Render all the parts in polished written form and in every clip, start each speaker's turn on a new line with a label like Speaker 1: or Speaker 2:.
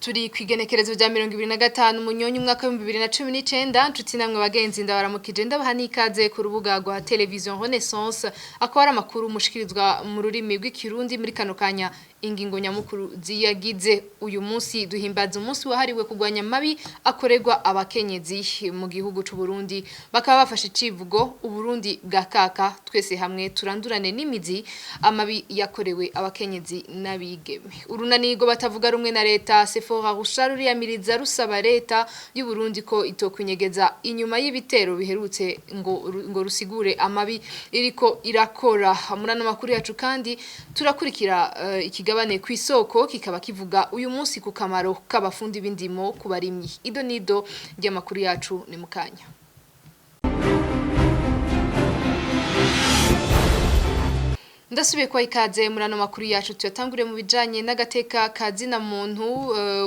Speaker 1: turi kwigenekerezo rya 2025 munyonyo mwaka wa 2019 nshuti namwe bagenzi ndabaramukije ndabaha nikaze ku rubuga rwa television Renaissance akwara makuru mushikirizwa mu rurimi rw'ikirundi muri kano kanya ingingo nyamukuru ziyagize uyu munsi duhimbaza umunsi wahariwe kugwanya mabi akorerwa abakenyezi mu gihugu c'u Burundi bakaba bafashe icivugo uburundi bwa kaka twese hamwe turandurane n'imizi amabi yakorewe abakenyezi n'abigeme urunani batavuga rumwe na Leta CFOR-ARUSHA ruriyamiriza rusaba Leta y'u Burundi ko itokwinyegeza inyuma y'ibitero biherutse ngo rusigure amabi iriko irakora murano makuru yacu kandi turakurikira ikigabane kw'isoko kikaba kivuga uyu munsi ku kamaro k'abafundi b'indimo ku barimyi ido nido ry'amakuru yacu ni mukanya. Ndasubiye kwa ikaze murano makuru yacu tuyatangure mu bijanye n'agateka kazina muntu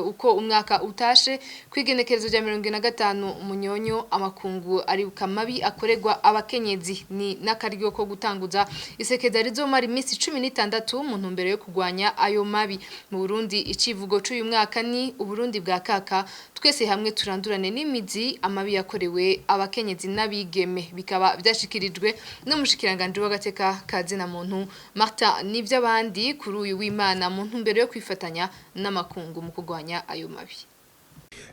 Speaker 1: uko umwaka utashe kwigenekerezo rya 2025 munyonyo amakungu ari kamabi akorerwa abakenyezi ni nakaryo ko gutanguza isekeza rizomara iminsi 16 mu ntumbero yo kugwanya ayo mabi mu Burundi icivugo c'uyu mwaka ni uburundi bwa kaka twese hamwe turandurane n'imizi amabi yakorewe abakenyezi n'abigeme bikaba byashikirijwe no mushikiranganje w'agateka kazina muntu Marta nivy'abandi kuri uyu w'Imana mu ntumbero yo kwifatanya n'amakungu mu kugwanya ayo mabi.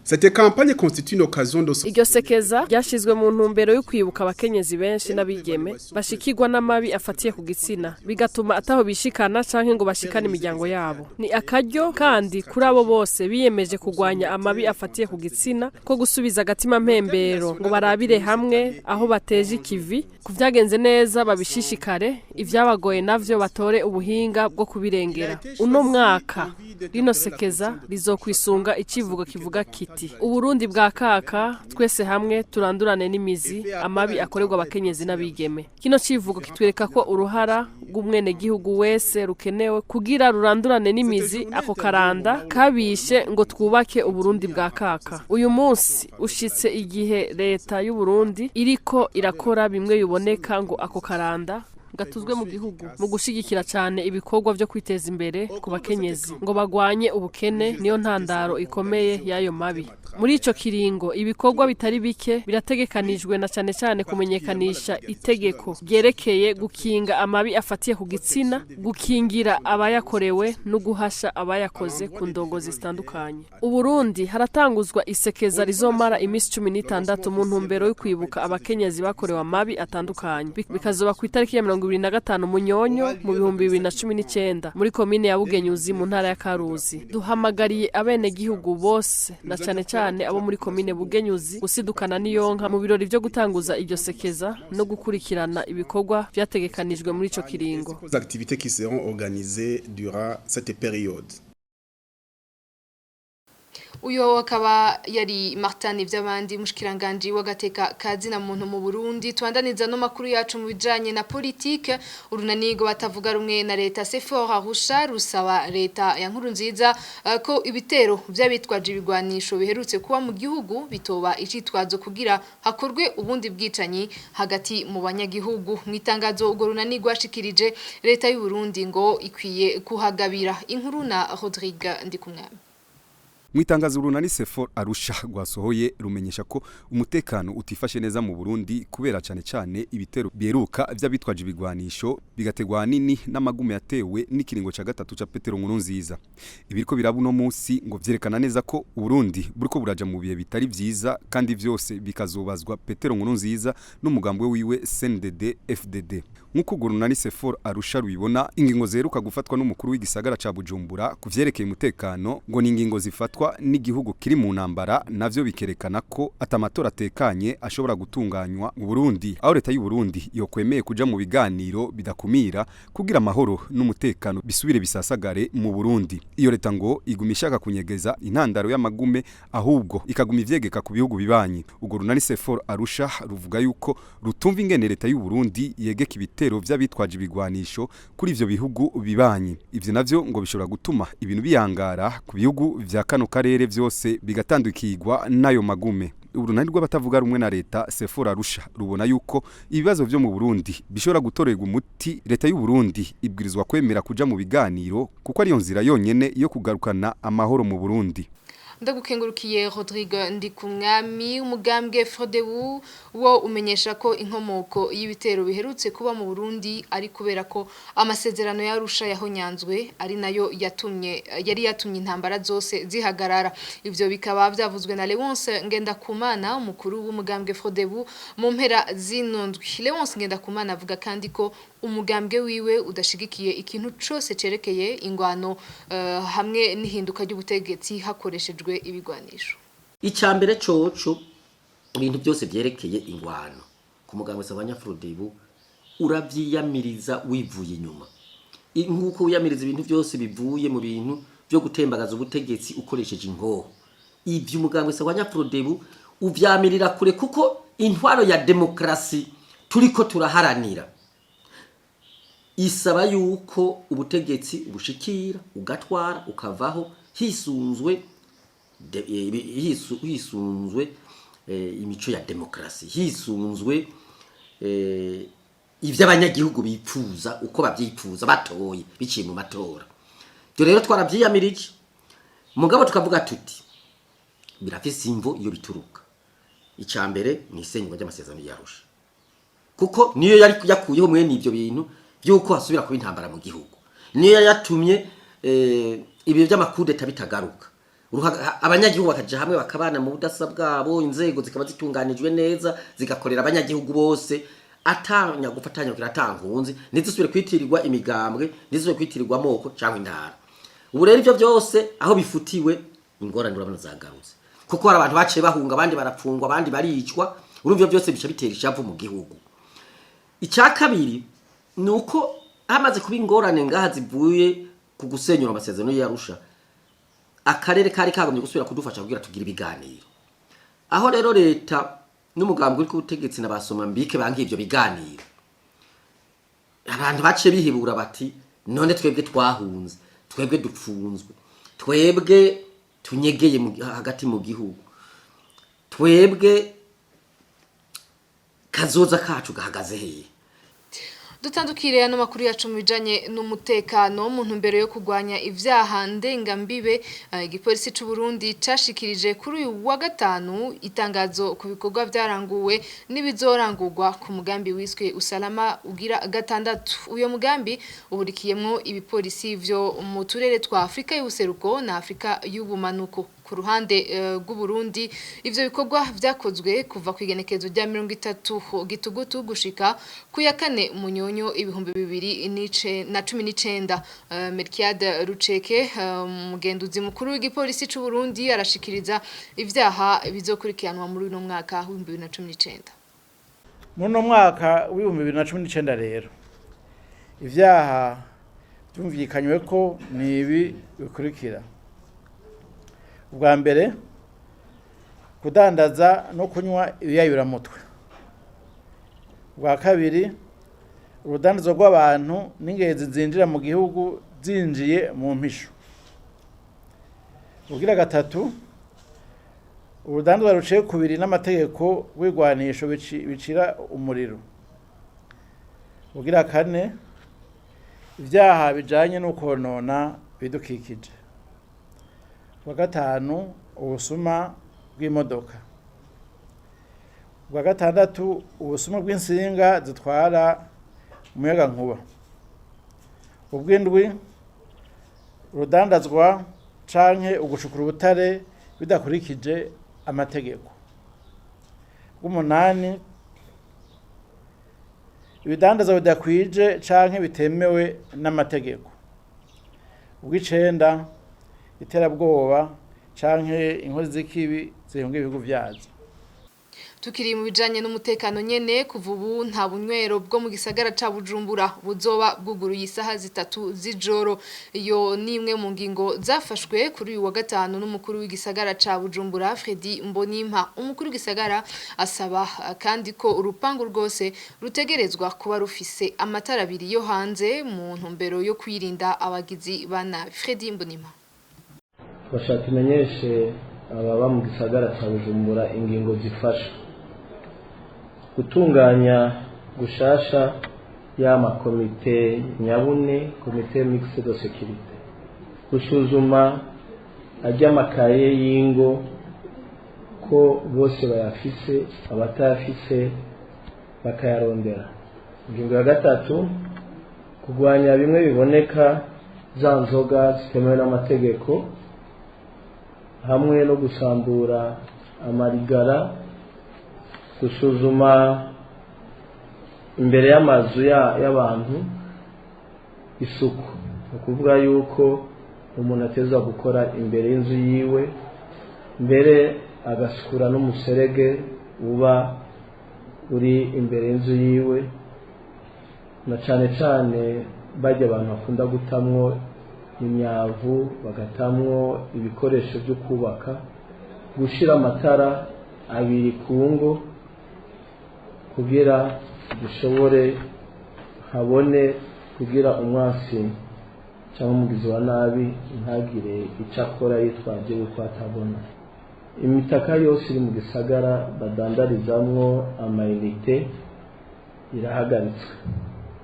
Speaker 2: Cette campagne constitue une occasion de
Speaker 3: Iryo sekeza ryashizwe mu ntumbero yo kwibuka abakenyezi benshi n'abigeme bashikirwa n'amabi afatiye ku gitsina bigatuma ataho bishikana canke ngo bashikane imiryango yabo. Ni akaryo kandi kuri abo bose biyemeje kugwanya amabi afatiye ku gitsina ko gusubiza agatima mpembero ngo barabire hamwe aho bateje ikivi kuvyagenze neza babishishikare ivyabagoye navyo batore ubuhinga bwo kubirengera. Uno mwaka rino sekeza rizokwisunga icivugo kivuga kiti uburundi bwa kaka twese hamwe turandurane n'imizi amabi akorerwa abakenyezi n'abigeme. Kino civugo kitwereka ko uruhara rw'umwene gihugu wese rukenewe kugira rurandurane n'imizi ako karanda kabishe ngo twubake uburundi bwa kaka. Uyu munsi ushitse igihe Leta y'u Burundi iriko irakora bimwe biboneka ngo ako karanda gatuzwe mu gihugu mu gushigikira cyane ibikorwa byo kwiteza imbere ku bakenyezi ngo bagwanye ubukene niyo ntandaro ikomeye y'ayo mabi. Muri ico kiringo ibikorwa bitari bike birategekanijwe na cyane kumenyekanisha itegeko ryerekeye gukinga amabi afatiye ku gitsina gukingira abayakorewe no guhasha abayakoze ku ndongozi zitandukanye. Uburundi haratanguzwa isekeza rizomara imisi 16 mu ntumbero yo kwibuka abakenyezi bakorewe amabi atandukanye bikazoba ku itariki ya 2025 munyonyo mu 2019 muri komine ya Bugenyuzi mu ntara ya Karuzi. Duhamagariye abene gihugu bose na cyane abo muri komine Bugenyuzi gusidukana niyonka mu birori byo gutanguza iryo sekeza no gukurikirana ibikorwa byategekanijwe muri ico kiringo.
Speaker 2: Les activités qui seront organisées durant cette période.
Speaker 1: Uyo akaba yari Martin nivy'abandi mushikiranganje w'agateka kazina muntu mu Burundi twandaniza no makuru yacu mu bijanye na politique urunani batavuga rumwe na Leta CFOR-ARUSHA rusaba Leta ya Nkurunziza ko ibitero by'abitwaje ibigwanisho biherutse kuba mu gihugu bitoba icitwazo kugira hakorwe ubundi bwicanyi hagati mu banyagihugu mwitangazo ugo runani gwashikirije Leta y'u Burundi ngo ikwiye kuhagabira inkuru na Rodrigue Ndikumwami.
Speaker 4: Mwitangazo Urunani CFOR-ARUSHA rwasohoye rumenyesha ko umutekano utifashe neza mu Burundi kubera cyane ibitero byeruka by'abitwaje ibigwanisho bigategwa nini n'amagume yatewe n'ikiringo ca gatatu ca Petero Nkurunziza. Ibiriko birabu no munsi ngo vyerekana neza ko Burundi buriko buraja mu bihe bitari vyiza kandi vyose bikazobazwa Petero Nkurunziza n'umugambi wiwe CNDD FDD. Nkuko Urunani CFOR-ARUSHA rubibona ingingo zeruka gufatwa n'umukuru w'igisagara ca Bujumbura kuvyerekeye umutekano ngo ni ingingo zifatwa n'igihugu kiri mu ntambara navyo bikerekana ko atamatora atekanye ashobora gutunganywa mu Burundi aho Leta y'u Burundi yokwemeye kuja mu biganiro bidakumira kugira amahoro n'umutekano bisubire bisasagare mu Burundi. Iyo Leta ngo igumishaka kunyegeza intandaro y'amagume ahubwo ikaguma ivyegeka ku bihugu bibanyi. Ugo Urunani CFOR-ARUSHA ruvuga yuko rutumva ingene Leta y'u Burundi yegeka ibitero vy'abitwaje ibigwanisho kuri ivyo bihugu bibanyi. Ivyo navyo ngo bishobora gutuma ibintu biyangara ku bihugu vya kano karere vyose bigatandukirwa nayo magume. Urunani batavuga rumwe na Leta CFOR-ARUSHA rubona yuko ibibazo byo mu Burundi bishobora gutorerwa umuti. Leta y'u Burundi ibwirizwa kwemera kuja mu biganiro kuko ari yo nzira yonyene yo kugarukana amahoro mu Burundi.
Speaker 1: ndagukengurukiye Rodrigue Ndikumwami umugambwe FRODEBU wo umenyesha ko inkomoko y'ibitero biherutse kuba mu Burundi ari kubera ko amasezerano y'Arusha yahonyanzwe ari nayo yari yatumye intambara zose zihagarara. Ivyo bikaba byavuzwe na Leonce Ngendakumana umukuru w'umugambwe FRODEBU mu mpera z'inondwi. Leonce Ngendakumana avuga kandi ko umugambwe wiwe udashigikiye ikintu cyose cerekeye ingwano hamwe n'ihinduka ry'ubutegetsi hakoreshejwe ibigwanisho.
Speaker 5: Icambere coco ibintu byose byerekeye ingwano ku mugambwe w'abanyafrodebu uravyiyamiriza wivuye inyuma. Nkuko uyamiriza ibintu byose bivuye mu bintu byo gutembagaza ubutegetsi ukoresheje ingoho. Ivyo umugambwe w'abanyafrodebu uvyamirira kure kuko intwaro ya demokrasi turiko turaharanira isaba yuko ubutegetsi ubushikira ugatwara ukavaho hisunzwe imico ya demokrasi hisunzwe ivyo abanyagihugu bipfuza uko bavyipfuza batoye biciye mu matora. Byo rero twaravyiyamirije mugabo tukavuga tuti birafise imvo iyo bituruka. Icambere ni isenywa ry'amasezerano y'Arusha kuko niyo yari yakuyeho mwene ivyo bintu byuko hasubira kuba intambara mu gihugu. Niyo yatumye ibyo by'amakudeta bitagaruka. Abanyagihugu bakaja hamwe bakabana mu budasa bwabo inzego zikaba zitunganijwe neza zigakorera abanyagihugu bose atanya gufatanya kiratankunzi nizisubire kwitirirwa imigambwe nizisubire kwitirirwa amoko cyangwa intara. Ubu rero ivyo byose aho bifutiwe ingorane urabona zagarutse kuko hari abantu baciye bahunga abandi barapfungwa abandi baricwa urumva byose bica bitera ishavu mu gihugu. Icya kabiri nuko hamaze kuba ingorane ngaha zivuye ku gusenyura amasezerano y'Arusha akarere kari kagombye gusubira kudufasha kugira tugira ibiganiro. Aho rero leta n'umugambwe uri ku butegetsi n'abasoma mbike bangi ivyo biganiro abantu baciye bihibura bati none twebwe twahunze twebwe dupfunzwe twebwe tunyegeye hagati mu gihugu twebwe kazoza kacu gahagaze hehe.
Speaker 1: Dutandukire ano makuru yacu mu bijanye n'umutekano mu ntumbero yo kugwanya ivyaha ndengambibe. Igipolisi c'u Burundi cashikirije kuri uyu wa gatanu itangazo ku bikorwa vyaranguwe n'ibizorangurwa ku mugambi wiswe USALAMA ugira gatandatu. Uyo mugambi uhurikiyemwo ibipolisi vyo mu turere twa Afrika y'ubuseruko na Afrika y'ubumanuko. Ku ruhande rw'u Burundi ivyo bikorwa vyakozwe kuva ku igenekezo rya 30 gitugutu gushika ku ya 4 munyonyo 2019. Merkiade Ruceke umugenduzi mukuru w'igipolisi c'u Burundi arashikiriza ivyaha bizokurikiranwa muri uno mwaka wa 2019.
Speaker 6: Muno mwaka wa 2019 rero ivyaha byumvikanywe ko ni ibi bikurikira. Ubwa mbere kudandaza no kunywa ibiyayuramutwe. Ubwa kabiri urudandazo rw'abantu n'ingezi zinjira mu gihugu zinjiye mu mpisho. Ubwira gatatu urudandazo ruciye kubiri n'amategeko w'igwanisho bicira umuriro. Ubwira kane ivyaha bijanye no konona bidukikije. Ubwa gatanu ubusuma bw'imodoka. Ubwa gatandatu ubusuma bw'insinga zitwara umuyaga nkuba. Ubw'indwi urudandazwa canke ugushukura ubutare bidakurikije amategeko. Ubw'umunani ibidandaza bidakwije canke bitemewe n'amategeko. Ubw'icenda iterabwoba canke inkozi z'ikibi zihunga ibihugu vyazo.
Speaker 1: Tukiri mu bijanye n'umutekano nyene kuva ubu nta bunywero bwo mu gisagara ca Bujumbura buzoba bwuguruye isaha 3 z'ijoro. Iyo ni imwe mu ngingo zafashwe kuri uyu wa gatanu n'umukuru w'igisagara ca Bujumbura Fredi Mbonimpa. Umukuru w'igisagara asaba kandi ko urupangu rwose rutegerezwa kuba rufise amatara abiri yo hanze mu ntumbero yo kwirinda abagizi ba nabi. Fredi Mbonimpa
Speaker 7: bashaka imenyeshe ababa mu gisagara ca Bujumbura ingingo zifasha gutunganya gushasha y'ama komite nyabune komite mixed de sécurité gusuzuma ary'amakaye y'ingo ko bose bayafise abatayafise bakayarondera. Ingingo ya gatatu, kurwanya bimwe biboneka za nzoga zitemewe n'amategeko hamwe no gusambura amarigara, gusuzuma imbere y'amazu y'abantu isuku, ukuvuga yuko umuntu ateza gukora imbere y'inzu yiwe, mbere agasukura n'umuserege uba uri imbere y'inzu yiwe, na cane cane bajya abantu bakunda gutamwo imyavu, bagatamwo ibikoresho byo kubaka, gushira amatara abiri ku ngo kugira dushobore habone, kugira umwasi cyangwa umugizi wa nabi ntagire icyo akora yitwaje yuko atabona. Imitaka yose iri mu gisagara badandarizamwo amayinite irahagaritswe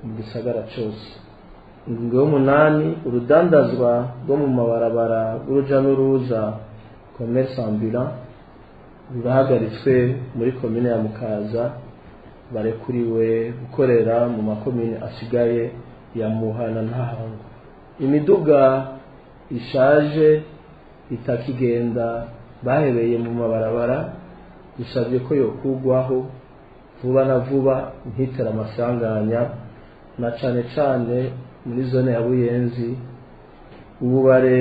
Speaker 7: mu gisagara cyose. Ingingo y'umunani, urudandazwa rwo mu mabarabara rw'uruja n'uruza commerce ambulant rurahagaritswe muri komine ya Mukaza, barekuriwe gukorera mu makomine asigaye ya Muha na Ntahango. Imiduga ishaje itakigenda bahebeye mu mabarabara bisabye ko yokugwaho vuba na vuba ntitera amasanganya, na cane cane muri zone ya Buyenzi. Ububare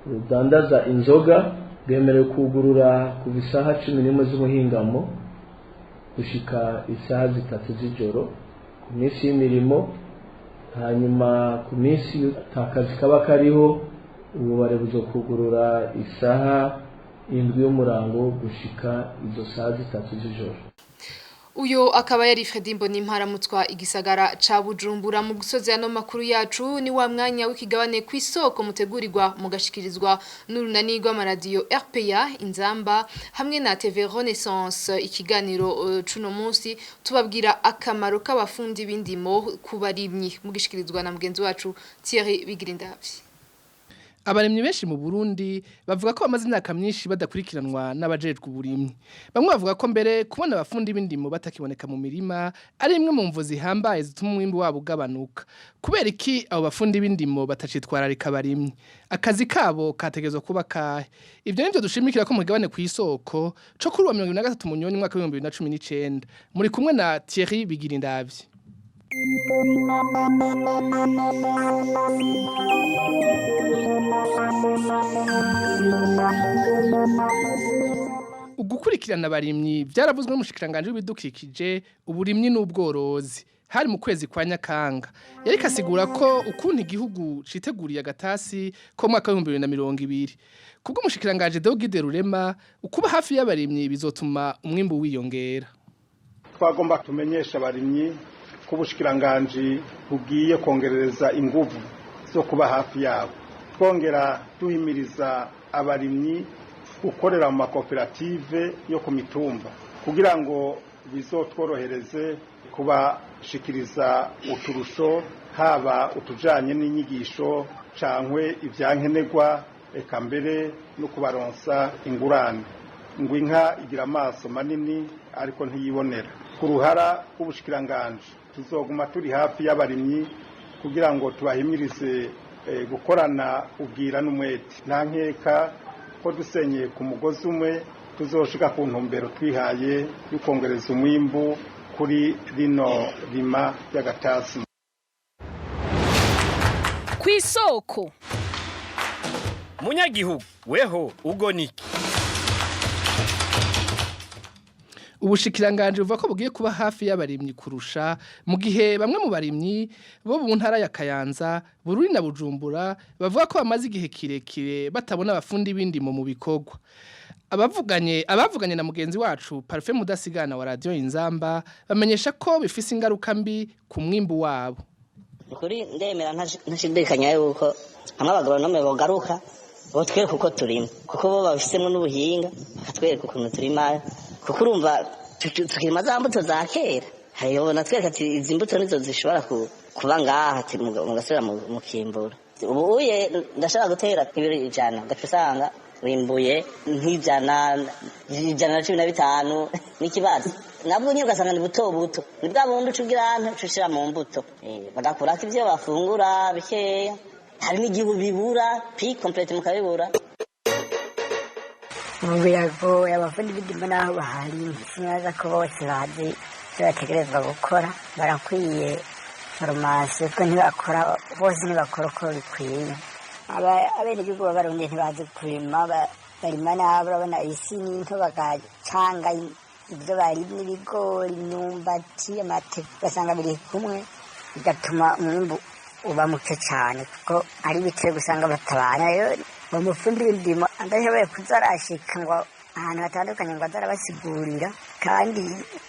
Speaker 7: rudandaza inzoga bwemerewe kugurura kuva isaha 11 z'umuhingamo gushika isaha 3 z'ijoro ku minsi y'imirimo, hanyuma ku minsi y'akazi kaba kariho ububare buzokugurura isaha 7 y'umurango gushika izo saha 3 z'ijoro.
Speaker 1: Uyo akaba yari Fredimbo n'imparamutswa igisagara ca Bujumbura. Mu gusoza ano makuru yacu ni wa mwanya w'ikigabane kw'isoko mutegurirwa mugashikirizwa n'urunani rw'amaradiyo RPA Inzamba hamwe na TV Renaissance. Ikiganiro cuno munsi tubabwira akamaro k'abafundi b'indimo ku barimyi, mugishikirizwa na mugenzi wacu Thierry Bigirindavyi.
Speaker 8: Abaremyi benshi mu Burundi bavuga ko bamaze imyaka myinshi badakurikiranwa n'abajejwe uburimyi. Bamwe bavuga ko mbere kubona abafundi b'indimo batakiboneka mu mirima ari imwe mu mvo zihambaye zituma umwimbu wabo ugabanuka. Kubera iki abo bafundi b'indimo batacitwararika abarimyi? Akazi kabo kategezwa kuba kahe? Ivyo nivyo dushimikira ko mu gabane kw'isoko co kuri wa 23 munyonyo mwaka 2019. Muri kumwe na Thierry Bigirindavyi. Ugukurikirana abarimyi byaravuzwe n'umushikiranganje w'ibidukikije, uburimyi n'ubworozi hari mu kwezi kwa Nyakanga. Yari kasigura ko ukuntu igihugu citeguriye agatasi ko mwaka 2020 kubwo umushikiranganje Deogide Rurema, ukuba hafi y'abarimyi bizotuma umwimbu wiyongera.
Speaker 9: Twagomba tumenyesha abarimyi ko ubushikiranganje bugiye kongerereza inguvu zo kuba hafi yabo, twongera duhimiriza abarimyi gukorera mu makoperative yo ku mitumba kugira ngo bizotworohereze kubashikiriza uturusho, haba utujanye n'inyigisho cankwe ivyankenerwa, eka mbere no kubaronsa ingurane. Ngo inka igira amaso manini ariko ntiyibonera. Ku ruhara rw'ubushikiranganje tuzoguma turi hafi y'abarimyi kugira ngo tubahimirize gukorana ubwira n'umwete. Nta nkeka ko dusenyeye ku mugozi umwe tuzoshika ku ntumbero twihaye yukongereza umwimbu kuri rino rima y'agatasi.
Speaker 10: Kw'isoko munyagihugu weho ugoniki.
Speaker 8: Ubushikiranganje buvuga ko bugiye kuba hafi y'abarimyi kurusha, mu gihe bamwe mu barimyi bo mu ntara ya Kayanza, Bururi na Bujumbura bavuga ko bamaze igihe kirekire batabona abafundi b'indimo mu bikorwa. Abavuganye na mugenzi wacu Parfait Mudasigana wa Radio Inzamba bamenyesha ko bifise ingaruka mbi ku mwimbu wabo.
Speaker 11: Kuri ndemera ntashidikanya yuko amwe abagoronome bogaruka botwereka uko turima, kuko bo babifisemo n'ubuhinga bakatwereka ukuntu turima, kuko urumva tukirima za mbuto za kera. Hariho natwereka ati izi mbuto nizo zishobora kuba ngaha ati mugasubira mu kimbura. ubuye ndashaka gutera ibiro 100 ndafisanga wimbuye nk'ijana na 15 n'ikibazo nabwo nyine ugasanga ni buto buto ni bwa bundi ucugira ucushira mu mbuto bagakora ivyo bafungura bikeya hari n'igihu bibura pi complete mukabibura
Speaker 12: Mubiyago abafundi b'indimo naho bahari sinaza ko bose bazi bategerezwa gukora barakwiye farumasi ko ntibakora bose ntibakora uko bikwiye abenegihugu b'abarundi ntibazi kurima barima nabo urabona isi n'into bagacanga ibyo barimye ibigori imyumbati amateke ugasanga biri kumwe bigatuma umwimbu uba muke cyane kuko ari ibitero gusanga batabana rero umufundi w'indimo adashoboye kuzarashika ngo ahantu hatandukanye ngo azarabasigurira kandi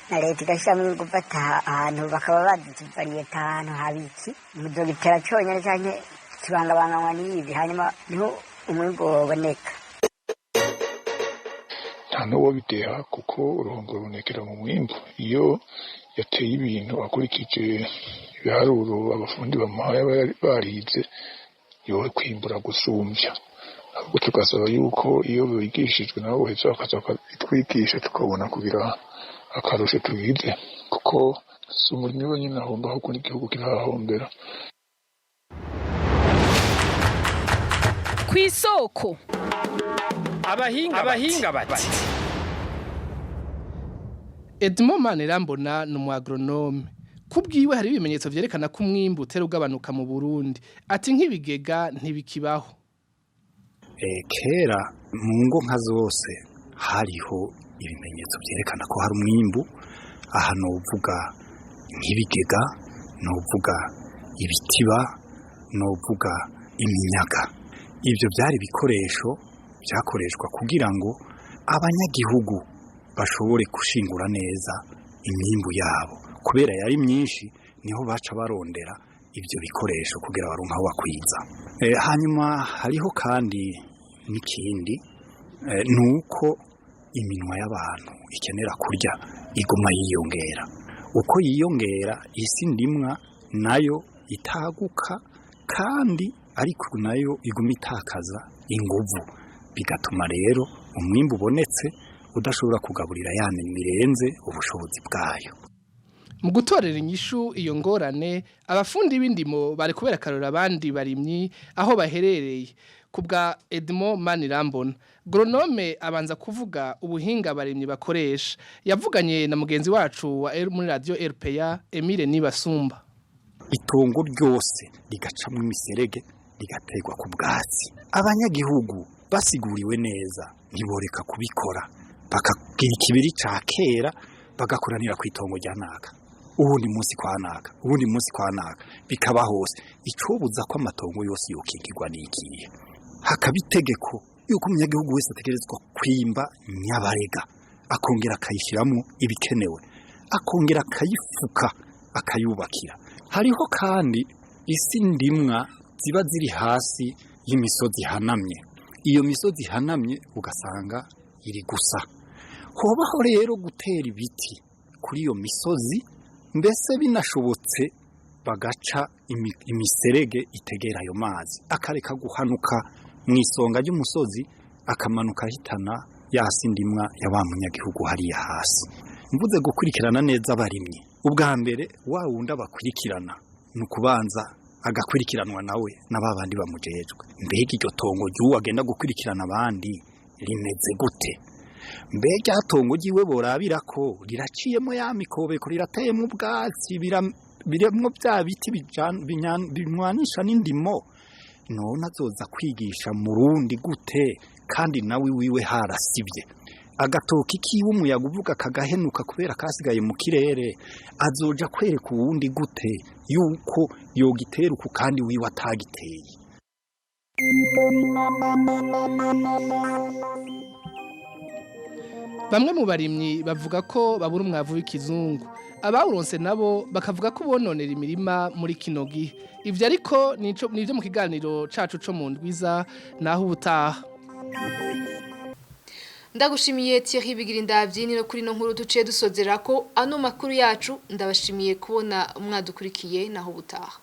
Speaker 12: na leta igashyiramo ingufu ahantu bakaba badutuvariye ahantu habiki muzo bitera cyonyine cyane kibangabanganywa n'ibi hanyuma niho umwimbu waboneka
Speaker 13: nta n'uwo biteha kuko uruhombo rubonekera mu mwimbu iyo yateye ibintu akurikije ibiharuro abafundi bamuhaye barize yowe kwimbura gusumbya ahubwo tugasaba yuko iyo bigishijwe nabo baheza bakaza bakatwigisha tukabona kugira akarusho tugize kuko si umurimyi wenyine ahomba ahubwo n'igihugu kirahahombera
Speaker 10: kw'isoko abahinga bati
Speaker 8: Edmond Manirambona ni umwagronome kubwiwe hari ibimenyetso vyerekana ko umwimbu utera ugabanuka mu Burundi ati nk'ibigega ntibikibaho
Speaker 14: kera mu ngo nka zose hariho ibimenyetso vyerekana ko hari umwimbu aha novuga nk'ibigega novuga ibitiba novuga iminyaga ivyo byari bikoresho byakoreshwa kugira ngo abanyagihugu bashobore gushingura neza imyimbu yabo kubera yari myinshi niho baca barondera ivyo bikoresho kugira baronka aho bakwiza hanyuma hariho kandi n'ikindi nuko iminwa y'abantu ikenera kurya iguma yiyongera uko yiyongera isi ndimwa nayo itaguka kandi ariko nayo iguma itakaza inguvu bigatuma rero umwimbu ubonetse udashobora kugaburira yani mirenze ubushobozi bwayo
Speaker 8: mu gutorera inyishu iyo ngorane abafundi b'indimo bari kubera karora abandi barimyi aho baherereye kubwa Edmond Manirambona agronome abanza kuvuga ubuhinga barimyi bakoresha yavuganye na mugenzi wacu wa muri radio RPA Emile Nibasumba
Speaker 14: itongo ryose rigacamwe imiserege rigategwa ku bwatsi abanyagihugu basiguriwe neza ntiboreka kubikora bakagira ikibiri ca kera bagakoranira ku itongo rya naka ubundi munsi kwa naka bikaba hose icobuza ko amatongo yose yokingirwa n'ikiye hakaba itegeko yuko umunyagihugu wese ategerezwa kwimba nyabarega akongera akayishyiramo ibikenewe akongera akayifuka akayubakira hariho kandi isi ndimwa ziba ziri hasi y'imisozi hanamye iyo misozi hanamye ugasanga iri gusa hobaho rero gutera ibiti kuri iyo misozi mbese binashobotse bagaca imiserege itegera ayo mazi akareka guhanuka mu isonga ry'umusozi akamanuka ahitana yasi ndimwa ya ba munyagihugu hariya hasi mvuze gukurikirana neza abarimyi ubwa mbere wa wundi abakurikirana nukubanza agakurikiranwa nawe n'ababandi bamujejwe mbega iryo tongo ry'uwo agenda gukurikirana abandi rimeze gute mbega tongo giwe borabira ko riraciyemo ya mikobeko rirateyemo ubwatsi biremwo bya biti binywanisha n'indimo none azoza kwigisha murundi gute kandi nawe wiwe harasivye agatoki kiwe umuyaga uvuga kagahenuka kubera kasigaye mu kirere azoja kwereka uwundi gute yuko yogitera uko kandi wiwe atagiteye
Speaker 8: bamwe mu barimyi bavuga ko babura umwavu w'ikizungu abawuronse nabo bakavuga ko bononera imirima muri kino gihe ivyo ariko nivyo mu kiganiro cacu co mu ndwiza naho ubutaha
Speaker 1: ndagushimiye Thierry Bigirindavyi no kuri no nkuru duciye dusozera ko ano makuru yacu ndabashimiye kubona umwadukurikiye naho ubutaha